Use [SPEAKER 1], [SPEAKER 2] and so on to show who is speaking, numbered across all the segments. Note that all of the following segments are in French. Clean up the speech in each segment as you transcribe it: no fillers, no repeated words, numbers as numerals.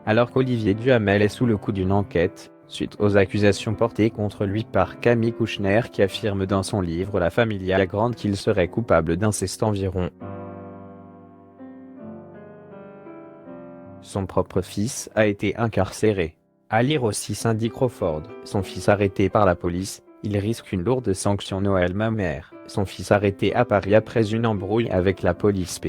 [SPEAKER 1] Alors qu'Olivier Duhamel est sous le coup d'une enquête, suite aux accusations portées contre lui par Camille Kouchner qui affirme dans son livre La famille à la grande qu'il serait coupable d'inceste environ. Son propre fils a été incarcéré. À lire aussi Cindy Crawford, son fils arrêté par la police, il risque une lourde sanction. Noël Mamère, son fils arrêté à Paris après une embrouille avec la police.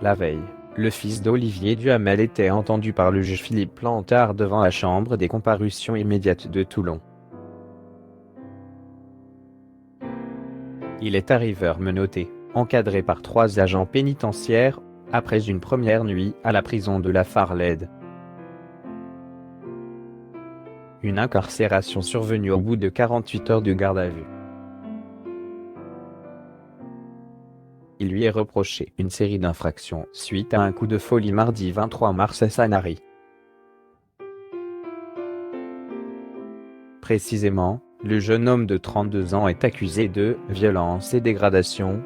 [SPEAKER 1] La veille, le fils d'Olivier Duhamel était entendu par le juge Philippe Plantard devant la chambre des comparutions immédiates de Toulon. Il est arriveur menotté, encadré par 3 agents pénitentiaires, après une première nuit à la prison de la Farlède. Une incarcération survenue au bout de 48 heures de garde à vue. Il lui est reproché une série d'infractions suite à un coup de folie mardi 23 mars à Sanary. Précisément, le jeune homme de 32 ans est accusé de violence et dégradation.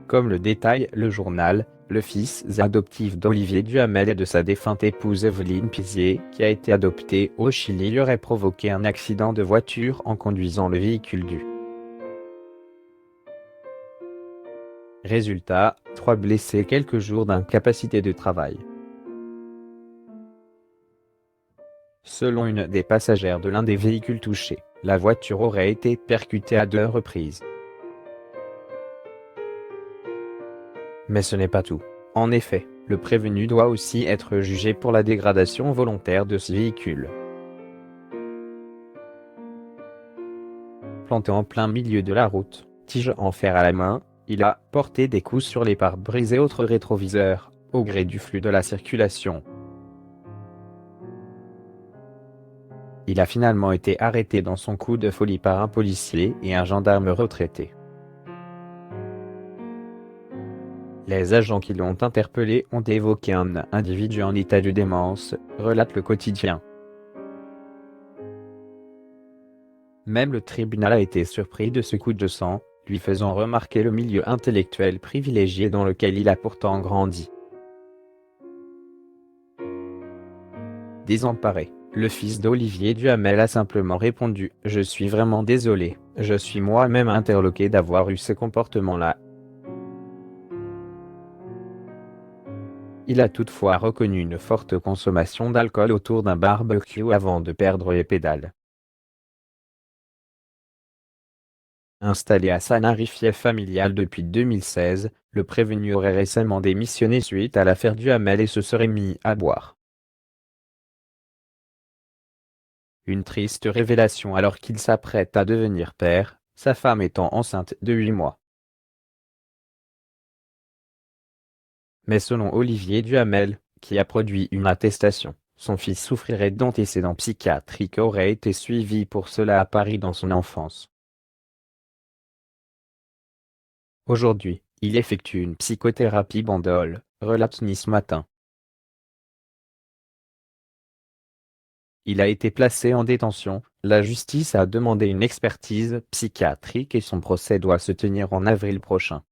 [SPEAKER 1] Comme le détaille le journal, le fils adoptif d'Olivier Duhamel et de sa défunte épouse Evelyne Pizier, qui a été adopté au Chili, lui aurait provoqué un accident de voiture en conduisant le véhicule du. Résultat, 3 blessés, quelques jours d'incapacité de travail. Selon une des passagères de l'un des véhicules touchés, la voiture aurait été percutée à 2 reprises. Mais ce n'est pas tout. En effet, le prévenu doit aussi être jugé pour la dégradation volontaire de ce véhicule. Planté en plein milieu de la route, tige en fer à la main, il a porté des coups sur les pare-brises et autres rétroviseurs, au gré du flux de la circulation. Il a finalement été arrêté dans son coup de folie par un policier et un gendarme retraité. Les agents qui l'ont interpellé ont évoqué un individu en état de démence, relate le quotidien. Même le tribunal a été surpris de ce coup de sang, lui faisant remarquer le milieu intellectuel privilégié dans lequel il a pourtant grandi. Désemparé, le fils d'Olivier Duhamel a simplement répondu « Je suis vraiment désolé, je suis moi-même interloqué d'avoir eu ce comportement-là ». Il a toutefois reconnu une forte consommation d'alcool autour d'un barbecue avant de perdre les pédales. Installé à Sanary, fief familial depuis 2016, le prévenu aurait récemment démissionné suite à l'affaire Duhamel et se serait mis à boire. Une triste révélation alors qu'il s'apprête à devenir père, sa femme étant enceinte de 8 mois. Mais selon Olivier Duhamel, qui a produit une attestation, son fils souffrirait d'antécédents psychiatriques et aurait été suivi pour cela à Paris dans son enfance. Aujourd'hui, il effectue une psychothérapie Bandol, relate Nice Matin. Il a été placé en détention, la justice a demandé une expertise psychiatrique et son procès doit se tenir en avril prochain.